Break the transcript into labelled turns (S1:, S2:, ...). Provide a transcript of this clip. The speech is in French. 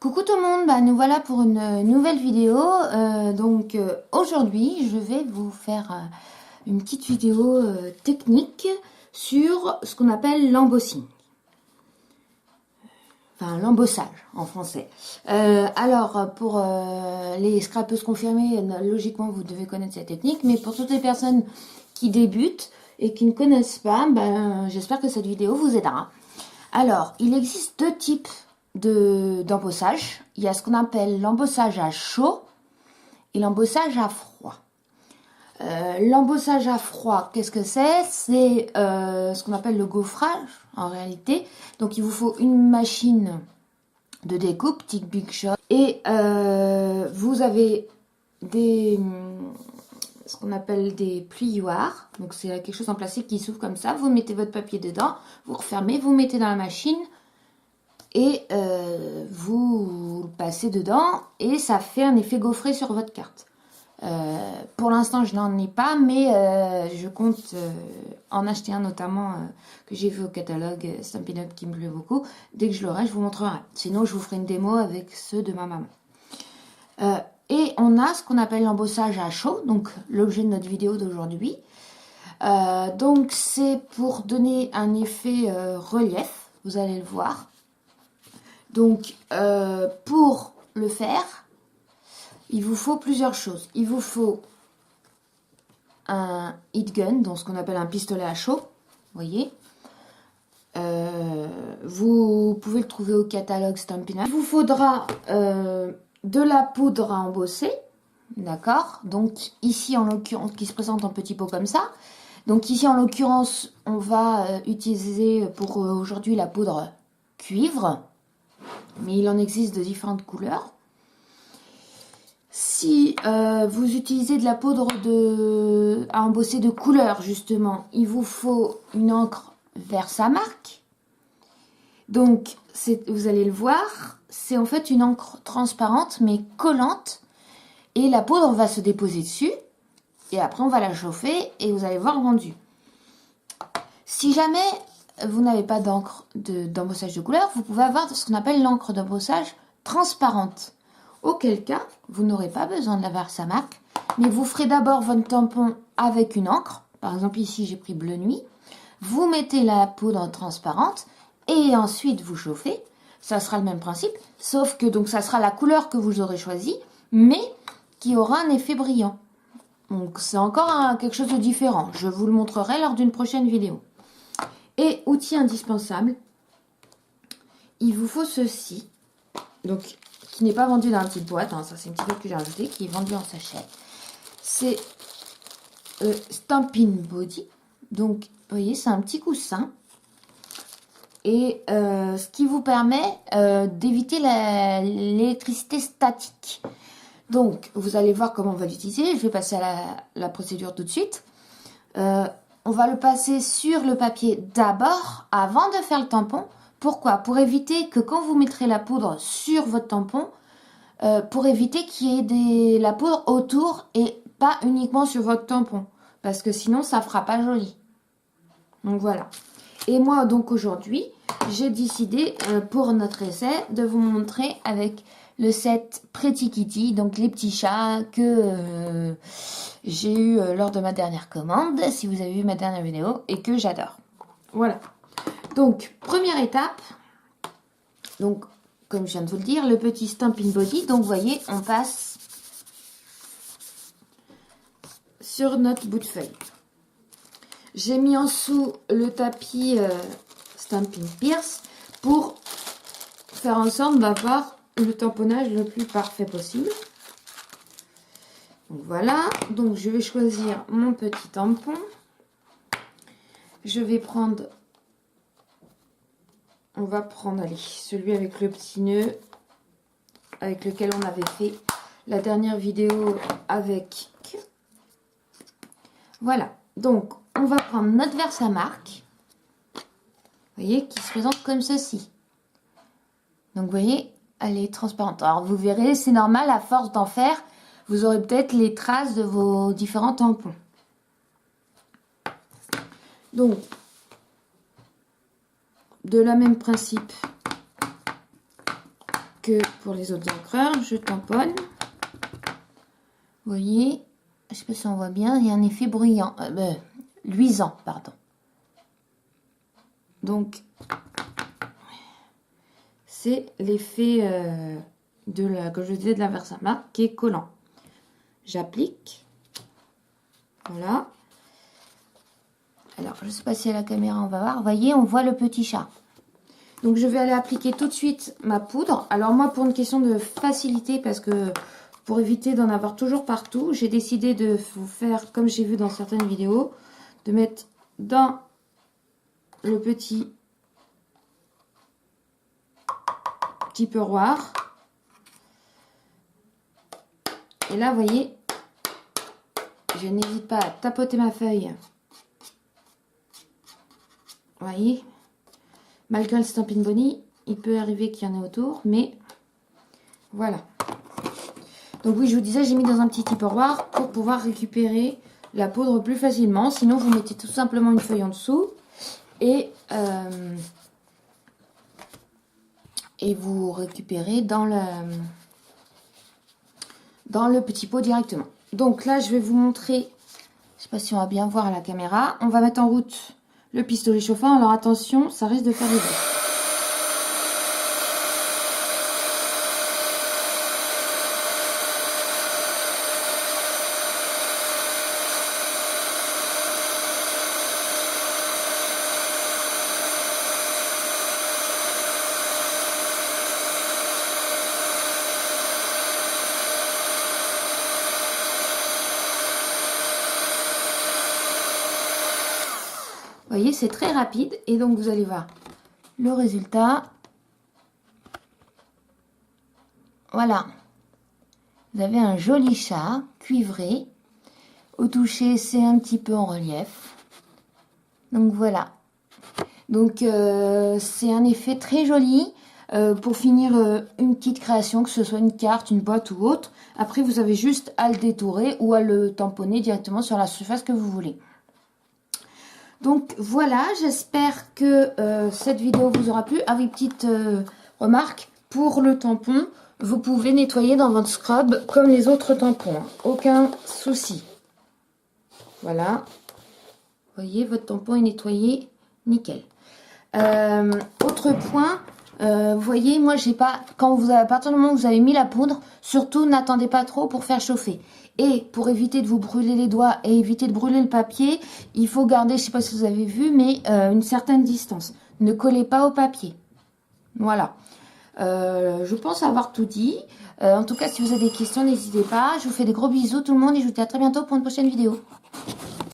S1: Coucou tout le monde, nous voilà pour une nouvelle vidéo. Aujourd'hui, je vais vous faire une petite vidéo technique sur ce qu'on appelle l'embossing. Enfin, l'embossage en français. Pour les scrapeuses confirmées, logiquement, vous devez connaître cette technique. Mais pour toutes les personnes qui débutent et qui ne connaissent pas, j'espère que cette vidéo vous aidera. Alors, il existe deux types d'embossage. Il y a ce qu'on appelle l'embossage à chaud et l'embossage à froid. L'embossage à froid, qu'est-ce que c'est? C'est ce qu'on appelle le gaufrage en réalité. Donc il vous faut une machine de découpe, Tic Big Shot, et vous avez ce qu'on appelle des plioirs. Donc c'est quelque chose en plastique qui s'ouvre comme ça. Vous mettez votre papier dedans, vous refermez, vous mettez dans la machine. Et vous le passez dedans et ça fait un effet gaufré sur votre carte. Pour l'instant, je n'en ai pas, mais je compte en acheter un notamment que j'ai vu au catalogue Stampin' Up qui me plaît beaucoup. Dès que je l'aurai, je vous montrerai. Sinon, je vous ferai une démo avec ceux de ma maman. Et on a ce qu'on appelle l'embossage à chaud, donc l'objet de notre vidéo d'aujourd'hui. Donc c'est pour donner un effet relief, vous allez le voir. Donc, pour le faire, il vous faut plusieurs choses. Il vous faut un heat gun, donc ce qu'on appelle un pistolet à chaud, vous voyez. Vous pouvez le trouver au catalogue Stampin' Up. Il vous faudra de la poudre à embosser, d'accord. Donc ici, en l'occurrence, qui se présente en petit pot comme ça. Donc ici, en l'occurrence, on va utiliser pour aujourd'hui la poudre cuivre. Mais il en existe de différentes couleurs. Si vous utilisez de la poudre à embosser de couleur, justement, il vous faut une encre Versamark. Donc, vous allez le voir, c'est en fait une encre transparente, mais collante. Et la poudre va se déposer dessus. Et après, on va la chauffer et vous allez voir le rendu. Si jamais vous n'avez pas d'encre d'embossage de couleur, vous pouvez avoir ce qu'on appelle l'encre d'embossage transparente. Auquel cas, vous n'aurez pas besoin de la Versamark, mais vous ferez d'abord votre tampon avec une encre. Par exemple, ici, j'ai pris bleu nuit. Vous mettez la poudre transparente et ensuite vous chauffez. Ça sera le même principe, sauf que donc ça sera la couleur que vous aurez choisie, mais qui aura un effet brillant. Donc c'est encore quelque chose de différent. Je vous le montrerai lors d'une prochaine vidéo. Et outil indispensable, il vous faut ceci, donc qui n'est pas vendu dans une petite boîte, ça c'est une petite boîte que j'ai rajoutée, qui est vendue en sachet. C'est Stampin' Body, donc vous voyez c'est un petit coussin, et ce qui vous permet d'éviter l'électricité statique. Donc vous allez voir comment on va l'utiliser, je vais passer à la procédure tout de suite. On va le passer sur le papier d'abord, avant de faire le tampon. Pourquoi? Pour éviter que quand vous mettrez la poudre sur votre tampon, pour éviter qu'il y ait de la poudre autour et pas uniquement sur votre tampon. Parce que sinon, ça ne fera pas joli. Donc voilà. Et moi, donc aujourd'hui, j'ai décidé pour notre essai de vous montrer avec le set Pretty Kitty, donc les petits chats que j'ai eu lors de ma dernière commande, si vous avez vu ma dernière vidéo, et que j'adore. Voilà. Donc, première étape, donc comme je viens de vous le dire, le petit Stampin' Body. Donc, vous voyez, on passe sur notre bout de feuille. J'ai mis en dessous le tapis Stampin' Pierce pour faire en sorte d'avoir le tamponnage le plus parfait possible. Donc voilà, donc je vais choisir mon petit tampon. Je vais prendre, on va prendre, allez, celui avec le petit nœud, avec lequel on avait fait la dernière vidéo avec. Voilà, donc on va prendre notre Versamark, vous voyez, qui se présente comme ceci. Donc vous voyez, elle est transparente. Alors vous verrez, c'est normal, à force d'en faire, vous aurez peut-être les traces de vos différents tampons. Donc, de la même principe, que pour les autres encreurs, je tamponne. Vous voyez, je sais pas si on voit bien, il y a un effet bruyant, luisant, pardon. Donc, c'est l'effet comme je disais, de la Versamark qui est collant. J'applique. Voilà. Alors, je ne sais pas si à la caméra on va voir. Vous voyez, on voit le petit chat. Donc, je vais aller appliquer tout de suite ma poudre. Alors, moi, pour une question de facilité, parce que pour éviter d'en avoir toujours partout, j'ai décidé de vous faire, comme j'ai vu dans certaines vidéos, de mettre dans le petit tiperoir. Et là, vous voyez, je n'hésite pas à tapoter ma feuille. Vous voyez, malgré le Stampin' Bunny, il peut arriver qu'il y en ait autour, mais voilà. Donc oui, je vous disais, j'ai mis dans un petit tiperoir pour pouvoir récupérer la poudre plus facilement. Sinon, vous mettez tout simplement une feuille en dessous et vous récupérez dans le petit pot directement. Donc là, je vais vous montrer, je ne sais pas si on va bien voir à la caméra, on va mettre en route le pistolet chauffant. Alors attention, ça risque de faire des bruits. Vous voyez, c'est très rapide et donc vous allez voir le résultat. Voilà. Vous avez un joli chat cuivré. Au toucher, c'est un petit peu en relief. Donc voilà. Donc c'est un effet très joli pour finir une petite création, que ce soit une carte, une boîte ou autre. Après, vous avez juste à le détourer ou à le tamponner directement sur la surface que vous voulez. Donc voilà, j'espère que cette vidéo vous aura plu. Ah oui, petite remarque, pour le tampon, vous pouvez nettoyer dans votre scrub comme les autres tampons, hein. Aucun souci. Voilà, vous voyez, votre tampon est nettoyé, nickel. Autre point, vous voyez, moi j'ai pas, à partir du moment où vous avez mis la poudre, surtout n'attendez pas trop pour faire chauffer. Et pour éviter de vous brûler les doigts et éviter de brûler le papier, il faut garder, je sais pas si vous avez vu, mais une certaine distance. Ne collez pas au papier. Voilà. Je pense avoir tout dit. En tout cas, si vous avez des questions, n'hésitez pas. Je vous fais des gros bisous tout le monde et je vous dis à très bientôt pour une prochaine vidéo.